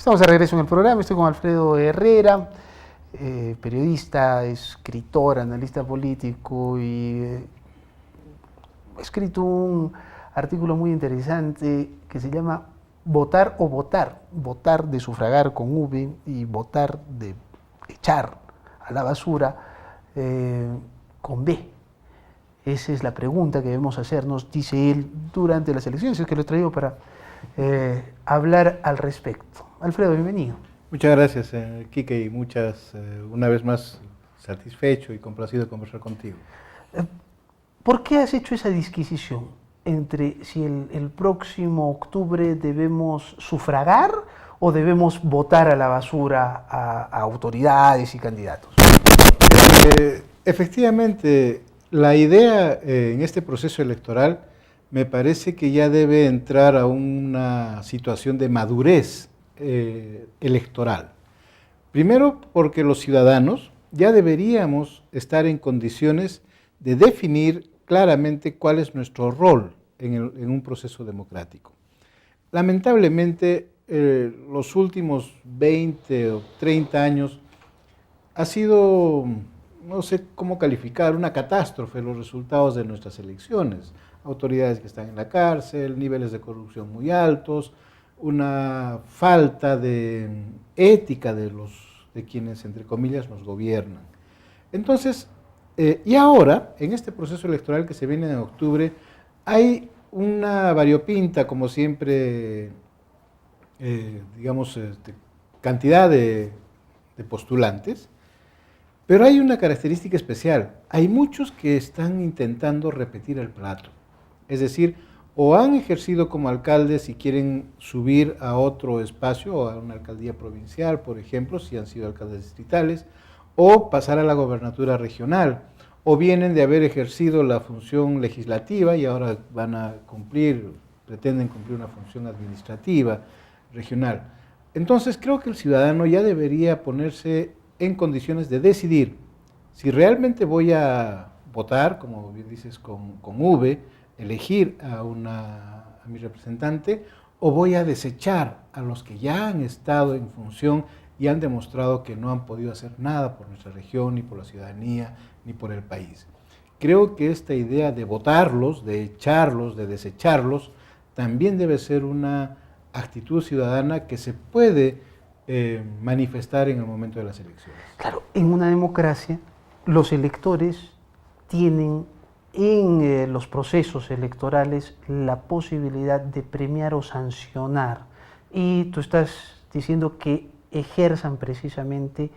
Estamos de regreso en el programa, estoy con Alfredo Herrera, periodista, escritor, analista político y ha escrito un artículo muy interesante que se llama Votar o Votar, votar de sufragar con V y votar de echar a la basura con B. Esa es la pregunta que debemos hacernos, dice él, durante las elecciones, es que lo he traído para hablar al respecto. Alfredo, bienvenido. Muchas gracias, Quique, y una vez más, satisfecho y complacido de conversar contigo. ¿Por qué has hecho esa disquisición entre si el próximo octubre debemos sufragar o debemos votar a la basura a autoridades y candidatos? Efectivamente, la idea en este proceso electoral me parece que ya debe entrar a una situación de madurez electoral. Primero, porque los ciudadanos ya deberíamos estar en condiciones de definir claramente cuál es nuestro rol en un proceso democrático. Lamentablemente, los últimos 20 o 30 años ha sido, no sé cómo calificar, una catástrofe los resultados de nuestras elecciones. Autoridades que están en la cárcel, niveles de corrupción muy altos, una falta de ética de quienes, entre comillas, nos gobiernan. Entonces, y ahora, en este proceso electoral que se viene en octubre, hay una variopinta, como siempre, cantidad de postulantes, pero hay una característica especial. Hay muchos que están intentando repetir el plato. Es decir, o han ejercido como alcaldes y quieren subir a otro espacio, o a una alcaldía provincial, por ejemplo, si han sido alcaldes distritales, o pasar a la gobernatura regional, o vienen de haber ejercido la función legislativa y ahora pretenden cumplir una función administrativa regional. Entonces creo que el ciudadano ya debería ponerse en condiciones de decidir si realmente voy a votar, como bien dices, con V, elegir a mi representante, o voy a desechar a los que ya han estado en función y han demostrado que no han podido hacer nada por nuestra región, ni por la ciudadanía, ni por el país. Creo que esta idea de votarlos, de echarlos, de desecharlos, también debe ser una actitud ciudadana que se puede manifestar en el momento de las elecciones. Claro, en una democracia los electores tienen en los procesos electorales la posibilidad de premiar o sancionar. Y tú estás diciendo que ejerzan precisamente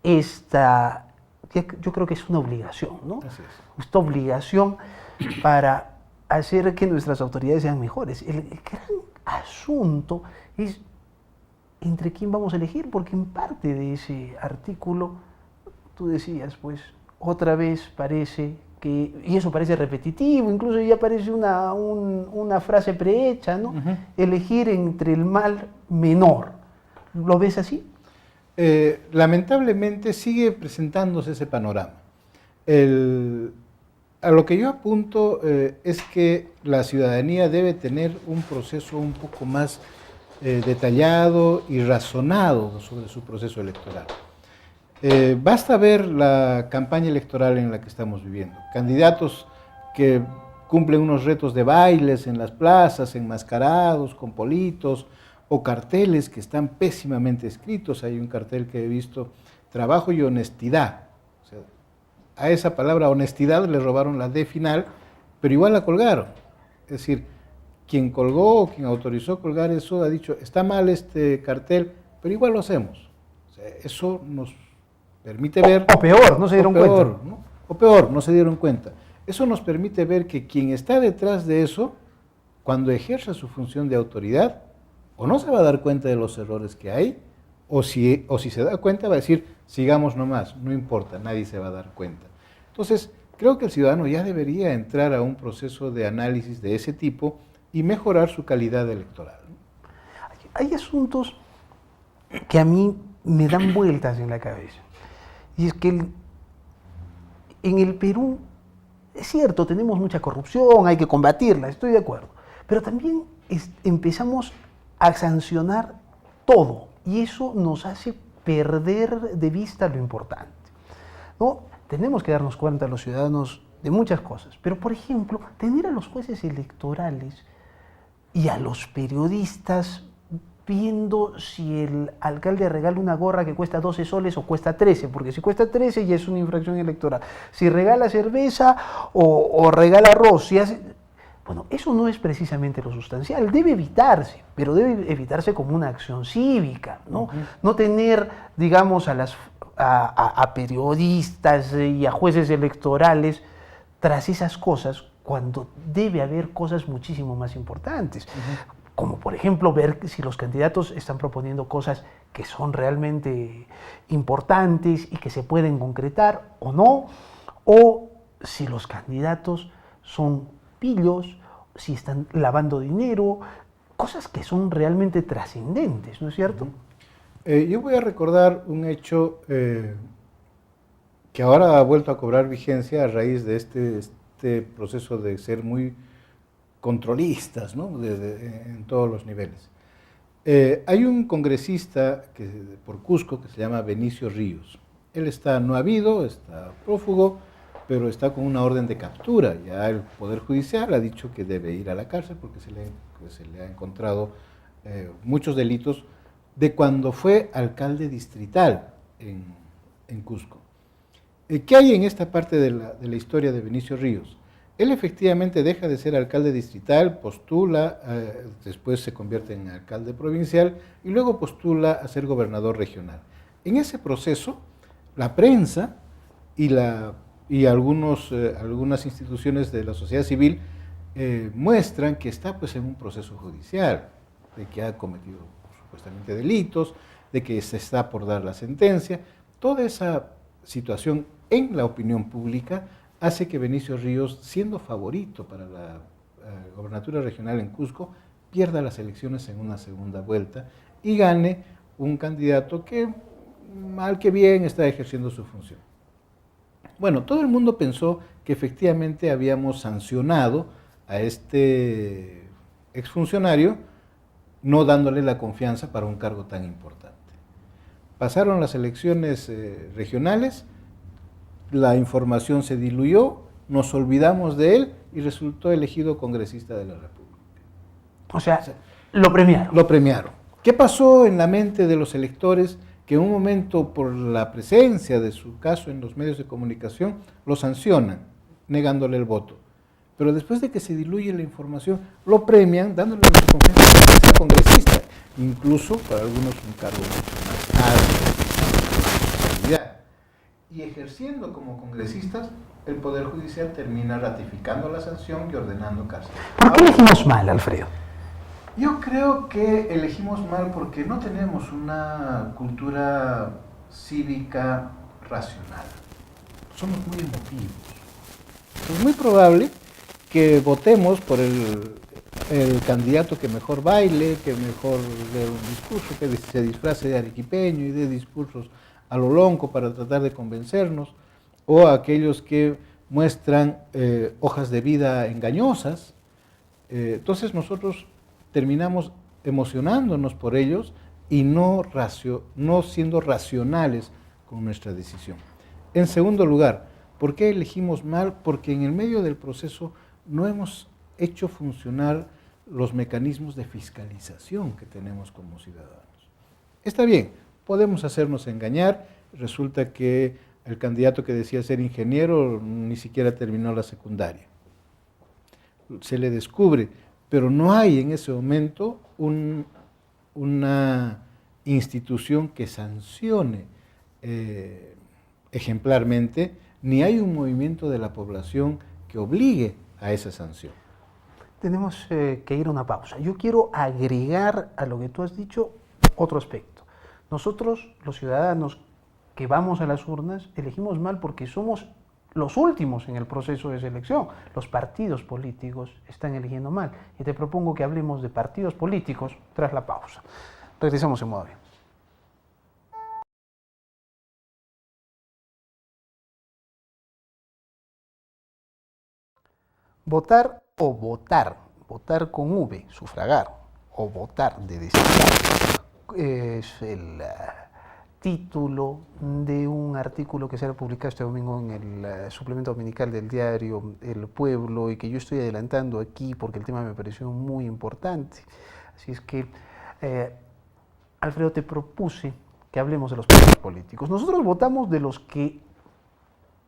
esta, yo creo que es una obligación, ¿no? Así es. Esta obligación para hacer que nuestras autoridades sean mejores. El gran asunto es entre quién vamos a elegir, porque en parte de ese artículo tú decías, pues, otra vez parece que, y eso parece repetitivo, incluso ya parece una frase prehecha, ¿no? Uh-huh. Elegir entre el mal menor. ¿Lo ves así? Lamentablemente sigue presentándose ese panorama. A lo que yo apunto es que la ciudadanía debe tener un proceso un poco más detallado y razonado sobre su proceso electoral. Basta ver la campaña electoral en la que estamos viviendo. Candidatos que cumplen unos retos de bailes en las plazas, enmascarados, con politos, o carteles que están pésimamente escritos. Hay un cartel que he visto, trabajo y honestidad. O sea, a esa palabra honestidad le robaron la D final, pero igual la colgaron. Es decir, quien colgó o quien autorizó colgar eso ha dicho, está mal este cartel, pero igual lo hacemos. O sea, eso nos permite ver... O peor, no se dieron cuenta. ¿No? O peor, no se dieron cuenta. Eso nos permite ver que quien está detrás de eso, cuando ejerza su función de autoridad, o no se va a dar cuenta de los errores que hay, o si se da cuenta va a decir, sigamos nomás, no importa, nadie se va a dar cuenta. Entonces, creo que el ciudadano ya debería entrar a un proceso de análisis de ese tipo y mejorar su calidad electoral. Hay asuntos que a mí me dan vueltas en la cabeza. Y es que en el Perú, es cierto, tenemos mucha corrupción, hay que combatirla, estoy de acuerdo. Pero también empezamos a sancionar todo y eso nos hace perder de vista lo importante, ¿no? Tenemos que darnos cuenta los ciudadanos de muchas cosas, pero por ejemplo, tener a los jueces electorales y a los periodistas viendo si el alcalde regala una gorra que cuesta 12 soles o cuesta 13, porque si cuesta 13 ya es una infracción electoral. Si regala cerveza o regala arroz, si hace... Bueno, eso no es precisamente lo sustancial, debe evitarse, pero debe evitarse como una acción cívica, ¿no? No tener, digamos, a periodistas y a jueces electorales tras esas cosas cuando debe haber cosas muchísimo más importantes. Como por ejemplo ver si los candidatos están proponiendo cosas que son realmente importantes y que se pueden concretar o no, o si los candidatos son pillos, si están lavando dinero, cosas que son realmente trascendentes, ¿no es cierto? Yo voy a recordar un hecho que ahora ha vuelto a cobrar vigencia a raíz de este proceso de ser muy controlistas, ¿no? En todos los niveles. Hay un congresista por Cusco que se llama Benicio Ríos. Él está no habido, está prófugo, pero está con una orden de captura. Ya el Poder Judicial ha dicho que debe ir a la cárcel porque se le ha encontrado muchos delitos de cuando fue alcalde distrital en Cusco. ¿Qué hay en esta parte de la historia de Benicio Ríos? Él efectivamente deja de ser alcalde distrital, postula, después se convierte en alcalde provincial y luego postula a ser gobernador regional. En ese proceso, la prensa y algunas instituciones de la sociedad civil muestran que está pues, en un proceso judicial, de que ha cometido supuestamente delitos, de que se está por dar la sentencia. Toda esa situación en la opinión pública hace que Benicio Ríos, siendo favorito para la gobernatura regional en Cusco, pierda las elecciones en una segunda vuelta y gane un candidato que, mal que bien, está ejerciendo su función. Bueno, todo el mundo pensó que efectivamente habíamos sancionado a este exfuncionario, no dándole la confianza para un cargo tan importante. Pasaron las elecciones regionales, la información se diluyó, nos olvidamos de él y resultó elegido congresista de la República. O sea, lo premiaron. Lo premiaron. ¿Qué pasó en la mente de los electores que en un momento, por la presencia de su caso en los medios de comunicación, lo sancionan, negándole el voto? Pero después de que se diluye la información, lo premian, dándole la confianza para que sea congresista, incluso para algunos un cargo mucho más alto. Y ejerciendo como congresistas, el Poder Judicial termina ratificando la sanción y ordenando cárcel. ¿Por qué elegimos mal, Alfredo? Yo creo que elegimos mal porque no tenemos una cultura cívica racional. Somos muy emotivos. Es muy probable que votemos por el candidato que mejor baile, que mejor dé un discurso, que se disfrace de arequipeño y dé discursos a lo lonco para tratar de convencernos, o a aquellos que muestran hojas de vida engañosas. Entonces nosotros terminamos emocionándonos por ellos y no siendo racionales con nuestra decisión. En segundo lugar, ¿por qué elegimos mal? Porque en el medio del proceso no hemos hecho funcionar los mecanismos de fiscalización que tenemos como ciudadanos. Está bien, podemos hacernos engañar, resulta que el candidato que decía ser ingeniero ni siquiera terminó la secundaria. Se le descubre, pero no hay en ese momento una institución que sancione ejemplarmente, ni hay un movimiento de la población que obligue a esa sanción. Tenemos que ir a una pausa. Yo quiero agregar a lo que tú has dicho otro aspecto. Nosotros, los ciudadanos que vamos a las urnas, elegimos mal porque somos los últimos en el proceso de selección. Los partidos políticos están eligiendo mal. Y te propongo que hablemos de partidos políticos tras la pausa. Regresamos en modo avión. Votar o votar, votar con V, sufragar, o votar de designar, es el título de un artículo que será publicado este domingo en el suplemento dominical del diario El Pueblo y que yo estoy adelantando aquí porque el tema me pareció muy importante. Así es que, Alfredo, te propuse que hablemos de los partidos políticos. Nosotros votamos de los que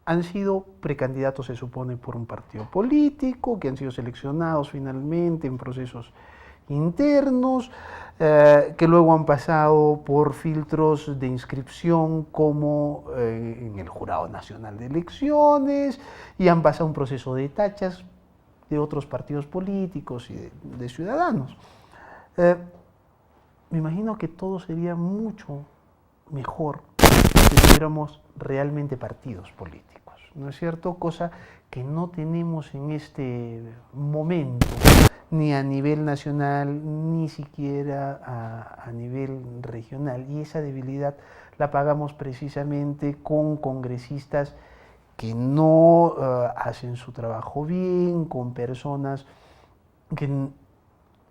han sido precandidatos, se supone, por un partido político, que han sido seleccionados finalmente en procesos internos, que luego han pasado por filtros de inscripción como en el Jurado Nacional de Elecciones y han pasado un proceso de tachas de otros partidos políticos y de ciudadanos. Me imagino que todo sería mucho mejor si tuviéramos realmente partidos políticos, ¿no es cierto? Cosa que no tenemos en este momento, ni a nivel nacional, ni siquiera a nivel regional. Y esa debilidad la pagamos precisamente con congresistas que no hacen su trabajo bien, con personas que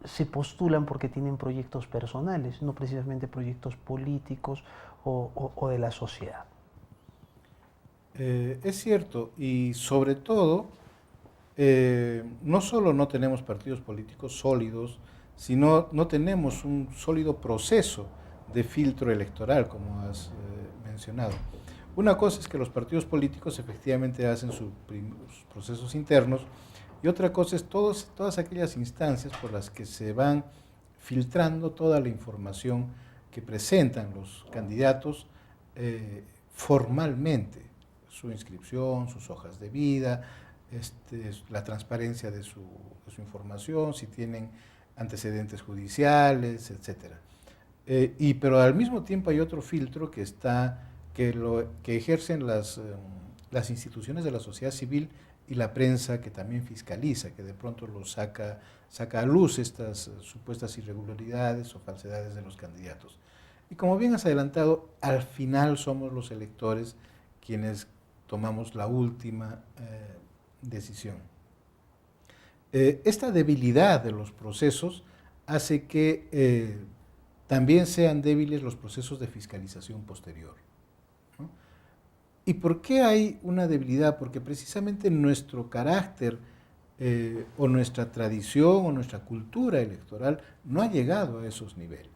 se postulan porque tienen proyectos personales, no precisamente proyectos políticos o de la sociedad. Es cierto, y sobre todo, no solo no tenemos partidos políticos sólidos, sino no tenemos un sólido proceso de filtro electoral, como has mencionado. Una cosa es que los partidos políticos efectivamente hacen sus procesos internos, y otra cosa es todas aquellas instancias por las que se van filtrando toda la información que presentan los candidatos formalmente, su inscripción, sus hojas de vida, la transparencia de su información, si tienen antecedentes judiciales, etc. Pero al mismo tiempo hay otro filtro que ejercen las instituciones de la sociedad civil y la prensa, que también fiscaliza, que de pronto saca a luz estas supuestas irregularidades o falsedades de los candidatos. Y como bien has adelantado, al final somos los electores quienes tomamos la última decisión. Esta debilidad de los procesos hace que también sean débiles los procesos de fiscalización posterior, ¿no? ¿Y por qué hay una debilidad? Porque precisamente nuestro carácter o nuestra tradición o nuestra cultura electoral no ha llegado a esos niveles.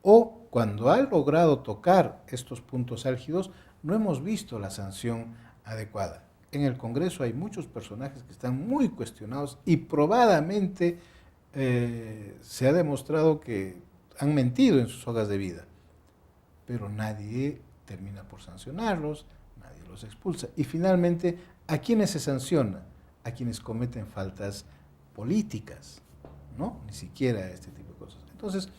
O cuando ha logrado tocar estos puntos álgidos, no hemos visto la sanción adecuada. En el Congreso hay muchos personajes que están muy cuestionados y probadamente se ha demostrado que han mentido en sus hojas de vida, pero nadie termina por sancionarlos, nadie los expulsa. Y finalmente, ¿a quiénes se sanciona? A quienes cometen faltas políticas, ¿no? Ni siquiera este tipo de cosas. Entonces,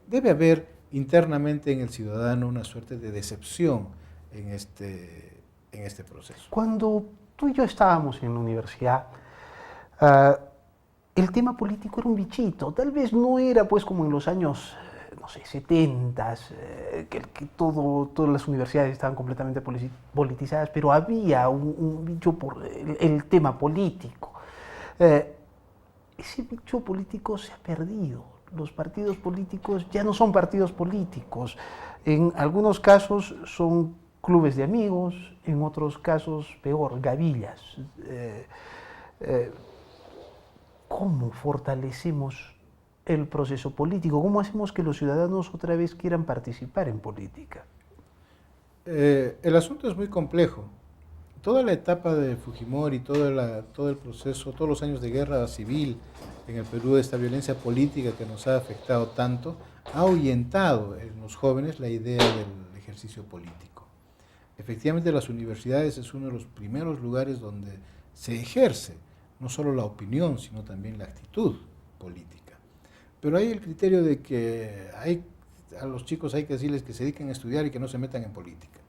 debe haber internamente en el ciudadano una suerte de decepción en este proceso. Cuando tú y yo estábamos en la universidad, el tema político era un bichito. Tal vez no era pues como en los años, no sé, 70, que todas las universidades estaban completamente politizadas, pero había un bicho por el tema político. Ese bicho político se ha perdido. Los partidos políticos ya no son partidos políticos. En algunos casos son clubes de amigos, en otros casos peor, gavillas. ¿Cómo fortalecemos el proceso político? ¿Cómo hacemos que los ciudadanos otra vez quieran participar en política? El asunto es muy complejo. Toda la etapa de Fujimori, todo el proceso, todos los años de guerra civil en el Perú, esta violencia política que nos ha afectado tanto, ha ahuyentado en los jóvenes la idea del ejercicio político. Efectivamente, las universidades es uno de los primeros lugares donde se ejerce no solo la opinión, sino también la actitud política. Pero hay el criterio de que a los chicos hay que decirles que se dediquen a estudiar y que no se metan en política.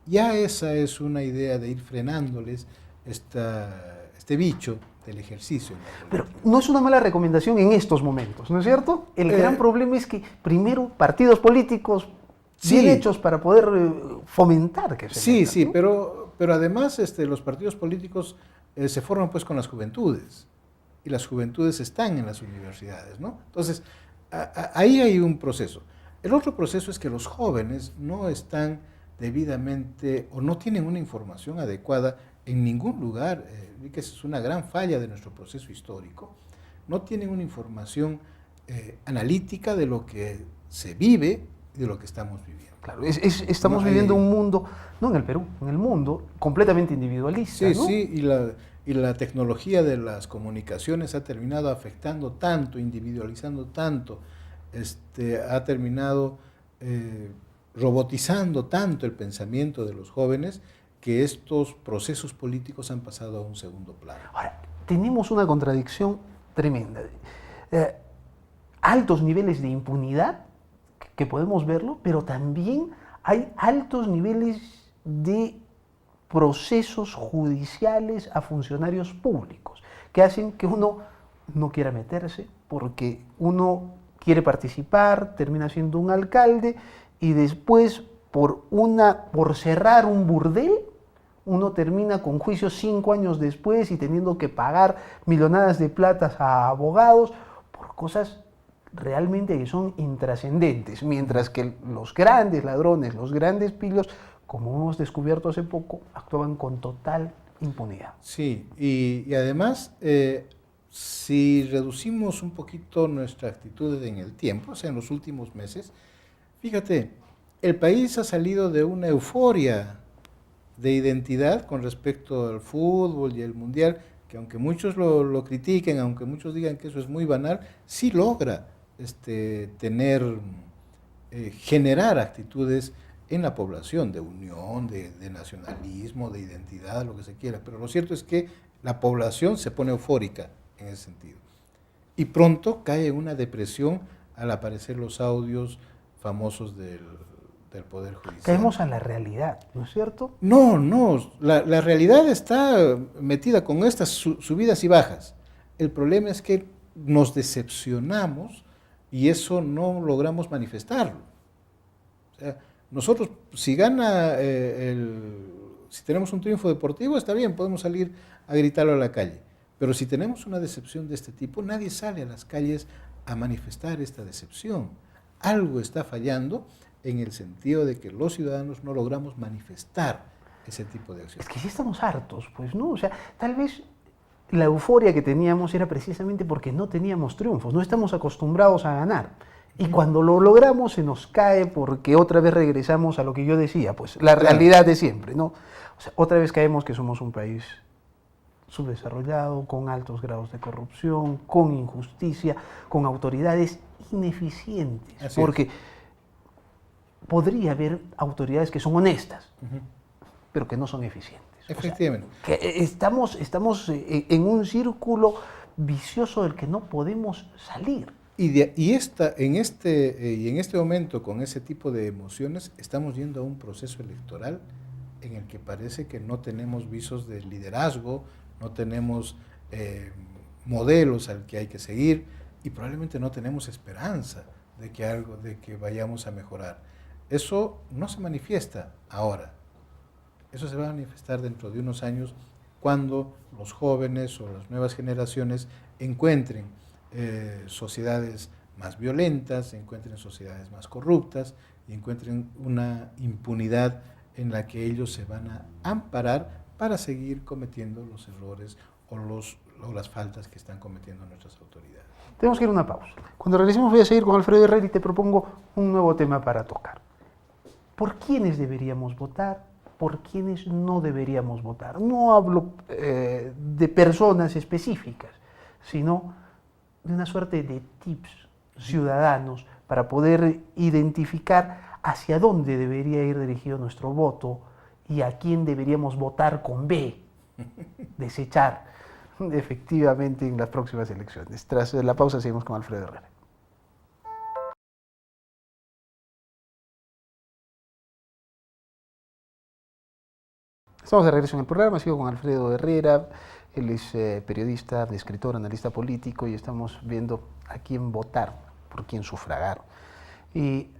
Ya esa es una idea de ir frenándoles este bicho del ejercicio. Pero no es una mala recomendación en estos momentos, ¿no es cierto? El gran problema es que primero partidos políticos bien hechos para poder fomentar que se metan, sí, ¿no? pero además los partidos políticos se forman pues con las juventudes, y las juventudes están en las universidades, ¿no? Entonces, ahí hay un proceso. El otro proceso es que los jóvenes no están debidamente o no tienen una información adecuada en ningún lugar, y que esa es una gran falla de nuestro proceso histórico. No tienen una información analítica de lo que se vive y de lo que estamos viviendo. Claro, estamos viviendo un mundo, no en el Perú, en el mundo, completamente individualista. Sí, ¿no? sí, y la tecnología de las comunicaciones ha terminado afectando tanto, individualizando tanto, ha terminado robotizando tanto el pensamiento de los jóvenes, que estos procesos políticos han pasado a un segundo plano. Ahora, tenemos una contradicción tremenda. Altos niveles de impunidad, que podemos verlo, pero también hay altos niveles de procesos judiciales a funcionarios públicos, que hacen que uno no quiera meterse, porque uno quiere participar, termina siendo un alcalde, y después por cerrar un burdel, uno termina con juicios 5 años después y teniendo que pagar millonadas de platas a abogados por cosas realmente que son intrascendentes, mientras que los grandes ladrones, los grandes pillos, como hemos descubierto hace poco, actuaban con total impunidad. Sí, y además, si reducimos un poquito nuestra actitud en el tiempo, o sea, en los últimos meses, fíjate, el país ha salido de una euforia de identidad con respecto al fútbol y el mundial, que aunque muchos lo critiquen, aunque muchos digan que eso es muy banal, sí logra generar actitudes en la población de unión, de nacionalismo, de identidad, lo que se quiera. Pero lo cierto es que la población se pone eufórica en ese sentido. Y pronto cae en una depresión al aparecer los audios famosos del Poder Judicial. Caemos a la realidad, ¿no es cierto? No, la realidad está metida con estas subidas y bajas. El problema es que nos decepcionamos y eso no logramos manifestarlo. O sea, nosotros, si tenemos un triunfo deportivo, está bien, podemos salir a gritarlo a la calle. Pero si tenemos una decepción de este tipo, nadie sale a las calles a manifestar esta decepción. Algo está fallando en el sentido de que los ciudadanos no logramos manifestar ese tipo de acciones. Es que sí estamos hartos, pues, ¿no? O sea, tal vez la euforia que teníamos era precisamente porque no teníamos triunfos, no estamos acostumbrados a ganar. Y cuando lo logramos se nos cae porque otra vez regresamos a lo que yo decía, pues la realidad de siempre, ¿no? O sea, otra vez caemos que somos un país subdesarrollado, con altos grados de corrupción, con injusticia, con autoridades ineficientes. Así porque podría haber autoridades que son honestas, pero que no son eficientes. Efectivamente. O sea, que estamos en un círculo vicioso del que no podemos salir. Y en este momento, con ese tipo de emociones, estamos yendo a un proceso electoral en el que parece que no tenemos visos de liderazgo, no tenemos modelos al que hay que seguir y probablemente no tenemos esperanza de que vayamos a mejorar. Eso no se manifiesta ahora. Eso se va a manifestar dentro de unos años cuando los jóvenes o las nuevas generaciones encuentren sociedades más violentas, encuentren sociedades más corruptas y encuentren una impunidad en la que ellos se van a amparar para seguir cometiendo los errores o las faltas que están cometiendo nuestras autoridades. Tenemos que ir a una pausa. Cuando regresemos voy a seguir con Alfredo Herrera y te propongo un nuevo tema para tocar. ¿Por quiénes deberíamos votar? ¿Por quiénes no deberíamos votar? No hablo de personas específicas, sino de una suerte de tips ciudadanos para poder identificar hacia dónde debería ir dirigido nuestro voto y a quién deberíamos votar con B, desechar efectivamente en las próximas elecciones. Tras la pausa seguimos con Alfredo Herrera. Estamos de regreso en el programa, sigo con Alfredo Herrera, él es periodista, escritor, analista político y estamos viendo a quién votar, por quién sufragar y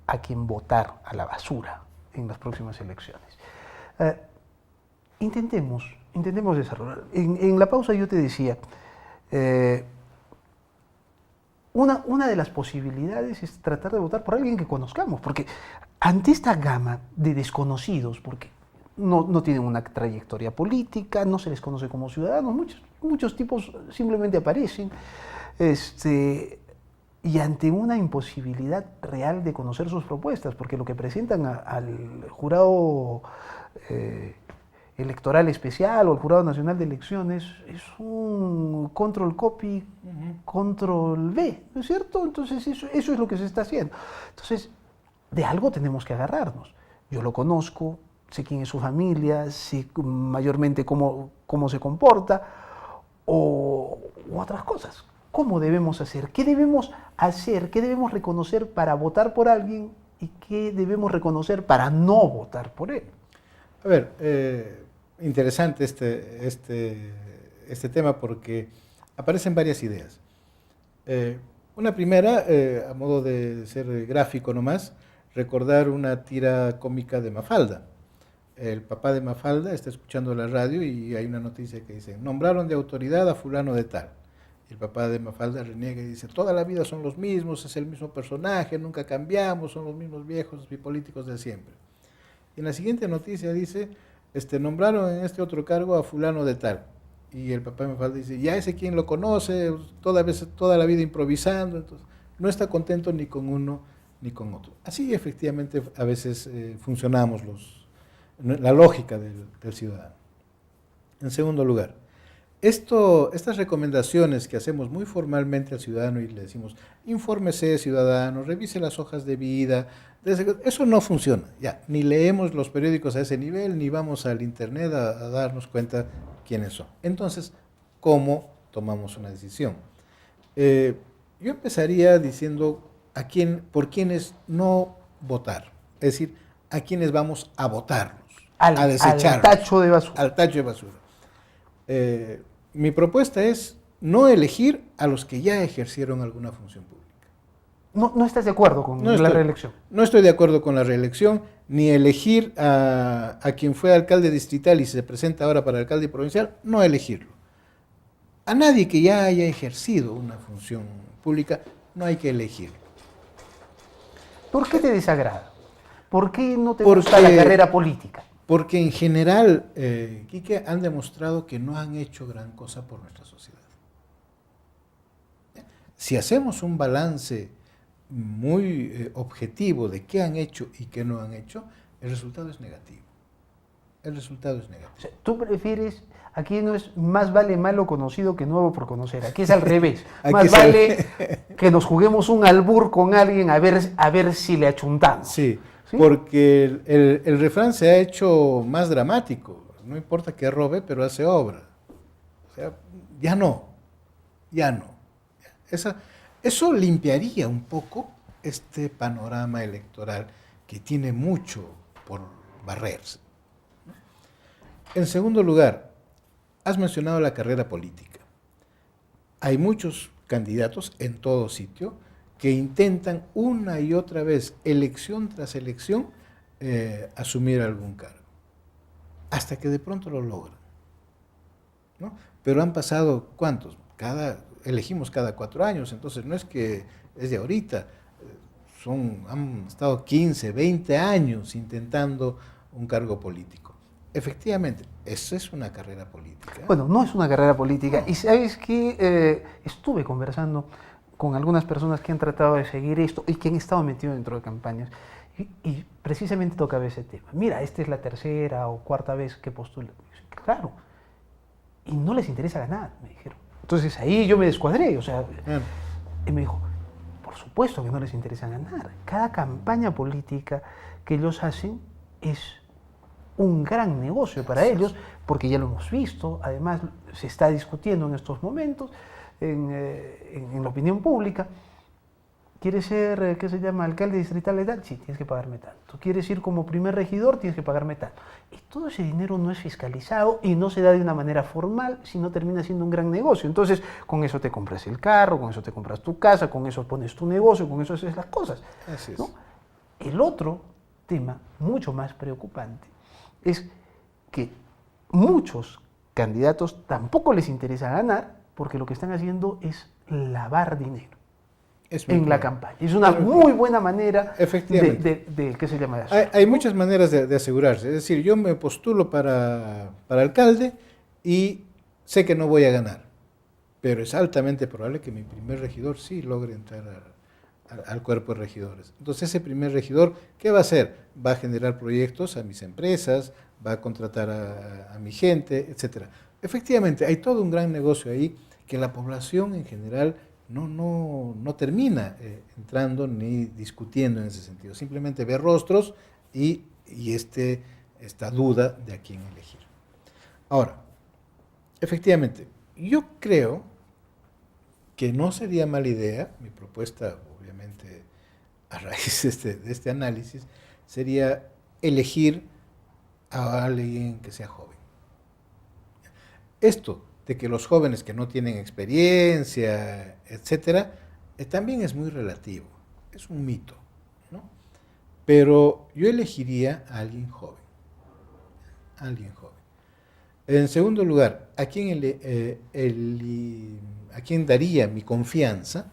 a quién votar a la basura en las próximas elecciones. Intentemos desarrollar. En la pausa yo te decía, una de las posibilidades es tratar de votar por alguien que conozcamos, porque ante esta gama de desconocidos, porque no tienen una trayectoria política, no se les conoce como ciudadanos, muchos tipos simplemente aparecen, y ante una imposibilidad real de conocer sus propuestas, porque lo que presentan al jurado electoral especial o al Jurado Nacional de Elecciones es un control copy, control V, ¿no es cierto? Entonces eso es lo que se está haciendo. Entonces, de algo tenemos que agarrarnos. Yo lo conozco, sé quién es su familia, sé mayormente cómo se comporta, o otras cosas. ¿Cómo debemos hacer? ¿Qué debemos hacer? ¿Qué debemos reconocer para votar por alguien? ¿Y qué debemos reconocer para no votar por él? A ver, interesante este tema porque aparecen varias ideas. Una primera, a modo de ser gráfico nomás, recordar una tira cómica de Mafalda. El papá de Mafalda está escuchando la radio y hay una noticia que dice, nombraron de autoridad a fulano de tal. El papá de Mafalda reniega y dice, toda la vida son los mismos, es el mismo personaje, nunca cambiamos, son los mismos viejos y políticos de siempre. Y en la siguiente noticia dice, nombraron en este otro cargo a fulano de tal. Y el papá de Mafalda dice, ya ese quien lo conoce, toda la vida improvisando, entonces no está contento ni con uno ni con otro. Así efectivamente a veces funcionamos la lógica del ciudadano. En segundo lugar, estas recomendaciones que hacemos muy formalmente al ciudadano y le decimos, infórmese ciudadano, revise las hojas de vida, eso no funciona, ya, ni leemos los periódicos a ese nivel, ni vamos al internet a darnos cuenta quiénes son. Entonces, ¿cómo tomamos una decisión? Yo empezaría diciendo por quiénes no votar, es decir, a quiénes vamos a votarlos, a desecharlos. Al tacho de basura. Al tacho de basura. Mi propuesta es no elegir a los que ya ejercieron alguna función pública. No estás de acuerdo con la reelección. No estoy de acuerdo con la reelección, ni elegir a quien fue alcalde distrital y se presenta ahora para alcalde provincial, no elegirlo. A nadie que ya haya ejercido una función pública, no hay que elegirlo. ¿Por qué te desagrada? ¿Por qué no te gusta la carrera política? Porque en general, Quique, han demostrado que no han hecho gran cosa por nuestra sociedad. Si hacemos un balance muy objetivo de qué han hecho y qué no han hecho, el resultado es negativo. El resultado es negativo. O sea, tú prefieres, aquí no es más vale malo conocido que nuevo por conocer, aquí es al revés. Más vale que nos juguemos un albur con alguien a ver si le achuntamos. Sí. ¿Sí? Porque el refrán se ha hecho más dramático. No importa que robe, pero hace obra. O sea, ya no. Eso limpiaría un poco este panorama electoral que tiene mucho por barrerse. En segundo lugar, has mencionado la carrera política. Hay muchos candidatos en todo sitio que intentan una y otra vez, elección tras elección, asumir algún cargo. Hasta que de pronto lo logran, ¿no? Pero han pasado, ¿cuántos? Elegimos cada 4 años, entonces no es que es de ahorita, han estado 15, 20 años intentando un cargo político. Efectivamente, eso es una carrera política. Bueno, no es una carrera política, y sabes que estuve conversando con algunas personas que han tratado de seguir esto y que han estado metidos dentro de campañas. Y precisamente tocaba ese tema. Mira, esta es la 3ª o 4ª vez que postula. Claro. Y no les interesa ganar, me dijeron. Entonces ahí yo me descuadré. O sea, y me dijo, por supuesto que no les interesa ganar. Cada campaña política que ellos hacen es un gran negocio para ellos, porque ya lo hemos visto. Además, se está discutiendo en estos momentos en la opinión pública. ¿Quieres ser, qué se llama, alcalde distrital de tal? Sí, tienes que pagarme tanto. ¿Quieres ir como primer regidor? Tienes que pagarme tanto. Y todo ese dinero no es fiscalizado y no se da de una manera formal, sino termina siendo un gran negocio. Entonces, con eso te compras el carro, con eso te compras tu casa, con eso pones tu negocio, con eso haces las cosas. Así es. ¿No? El otro tema, mucho más preocupante, es que muchos candidatos tampoco les interesa ganar, porque lo que están haciendo es lavar dinero. en la campaña. Es una muy buena manera efectivamente. ¿qué se llama eso? Hay muchas maneras de asegurarse. Es decir, yo me postulo para alcalde y sé que no voy a ganar, pero es altamente probable que mi primer regidor sí logre entrar al cuerpo de regidores. Entonces ese primer regidor, ¿qué va a hacer? Va a generar proyectos a mis empresas, va a contratar a mi gente, etcétera. Efectivamente, hay todo un gran negocio ahí que la población en general no termina entrando ni discutiendo en ese sentido. Simplemente ve rostros y esta duda de a quién elegir. Ahora, efectivamente, yo creo que no sería mala idea, mi propuesta, obviamente, a raíz de este análisis, sería elegir a alguien que sea joven. Esto de que los jóvenes que no tienen experiencia, etcétera, también es muy relativo, es un mito, ¿no? Pero yo elegiría a alguien joven, En segundo lugar, ¿a quién daría mi confianza?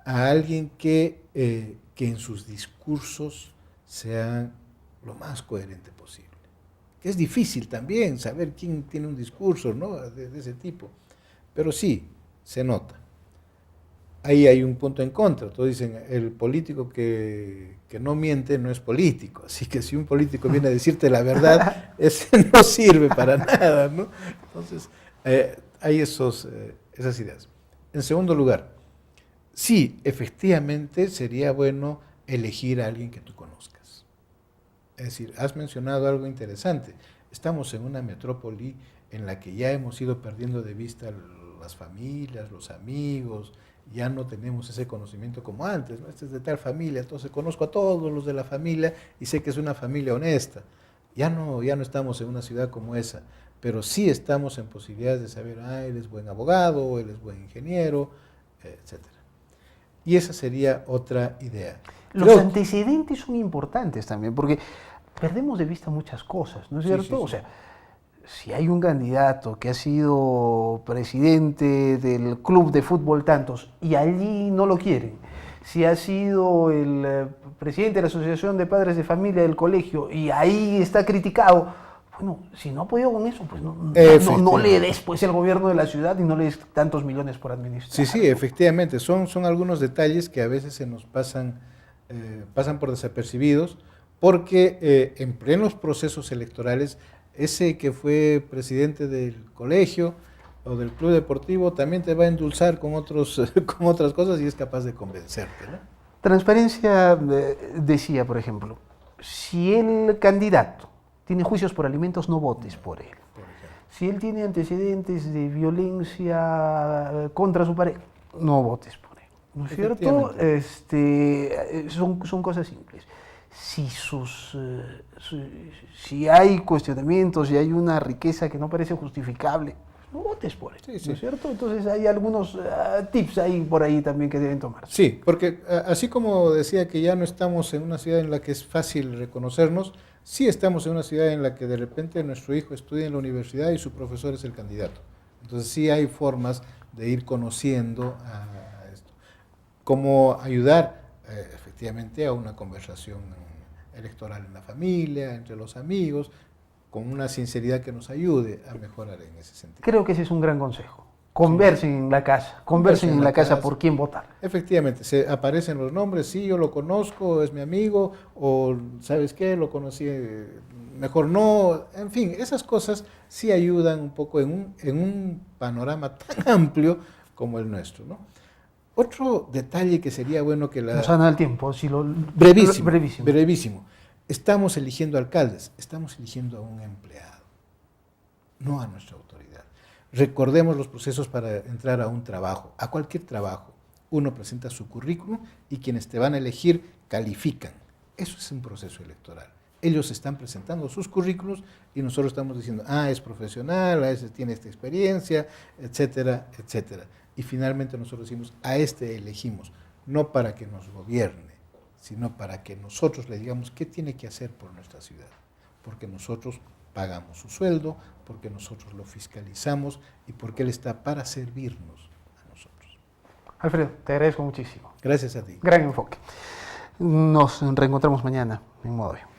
A alguien que en sus discursos sea lo más coherente posible. Que es difícil también saber quién tiene un discurso, ¿no?, de ese tipo. Pero sí, se nota. Ahí hay un punto en contra. Todos dicen, el político que no miente no es político. Así que si un político viene a decirte la verdad, ese no sirve para nada, ¿no? Entonces, hay esas ideas. En segundo lugar, sí, efectivamente sería bueno elegir a alguien que tú conozcas. Es decir, has mencionado algo interesante. Estamos en una metrópoli en la que ya hemos ido perdiendo de vista las familias, los amigos, ya no tenemos ese conocimiento como antes, ¿no? Este es de tal familia, entonces conozco a todos los de la familia y sé que es una familia honesta. Ya no estamos en una ciudad como esa, pero sí estamos en posibilidades de saber, él es buen abogado, él es buen ingeniero, etcétera. Y esa sería otra idea. Los antecedentes son importantes también, porque perdemos de vista muchas cosas, ¿no es cierto? Sí. O sea, si hay un candidato que ha sido presidente del club de fútbol tantos y allí no lo quieren, si ha sido el presidente de la asociación de padres de familia del colegio y ahí está criticado, bueno, si no ha podido con eso, pues no le des pues el gobierno de la ciudad y no le des tantos millones por administrar. Sí, efectivamente, son algunos detalles que a veces se nos pasan por desapercibidos, porque en plenos procesos electorales, ese que fue presidente del colegio o del club deportivo también te va a endulzar con otras cosas y es capaz de convencerte, ¿no? Transparencia decía, por ejemplo, si el candidato tiene juicios por alimentos, no votes por él. Si él tiene antecedentes de violencia contra su pareja, no votes por él. ¿No es cierto? Son cosas simples. Si hay cuestionamientos, si hay una riqueza que no parece justificable, no votes por él, ¿no es cierto? Entonces hay algunos tips ahí por ahí también que deben tomar. Sí, porque así como decía que ya no estamos en una ciudad en la que es fácil reconocernos, sí estamos en una ciudad en la que de repente nuestro hijo estudia en la universidad y su profesor es el candidato. Entonces sí hay formas de ir conociendo a esto. Cómo ayudar efectivamente a una conversación electoral en la familia, entre los amigos, con una sinceridad que nos ayude a mejorar en ese sentido. Creo que ese es un gran consejo. Conversen en la casa, conversen en la casa por quién votar. Efectivamente, se aparecen los nombres, sí, yo lo conozco, es mi amigo, o ¿sabes qué? Lo conocí, mejor no. En fin, esas cosas sí ayudan un poco en un panorama tan amplio como el nuestro, ¿no? Otro detalle que sería bueno que Nos han dado el tiempo, si lo... Brevísimo. Estamos eligiendo alcaldes, estamos eligiendo a un empleado, no a nuestra autoridad. Recordemos los procesos para entrar a un trabajo, a cualquier trabajo. Uno presenta su currículum y quienes te van a elegir califican. Eso es un proceso electoral. Ellos están presentando sus currículums y nosotros estamos diciendo, es profesional, ese tiene esta experiencia, etcétera, etcétera. Y finalmente nosotros decimos, a este elegimos, no para que nos gobierne, sino para que nosotros le digamos qué tiene que hacer por nuestra ciudad. Porque nosotros pagamos su sueldo, porque nosotros lo fiscalizamos y porque él está para servirnos a nosotros. Alfredo, te agradezco muchísimo. Gracias a ti. Gran enfoque. Nos reencontramos mañana en Modo B.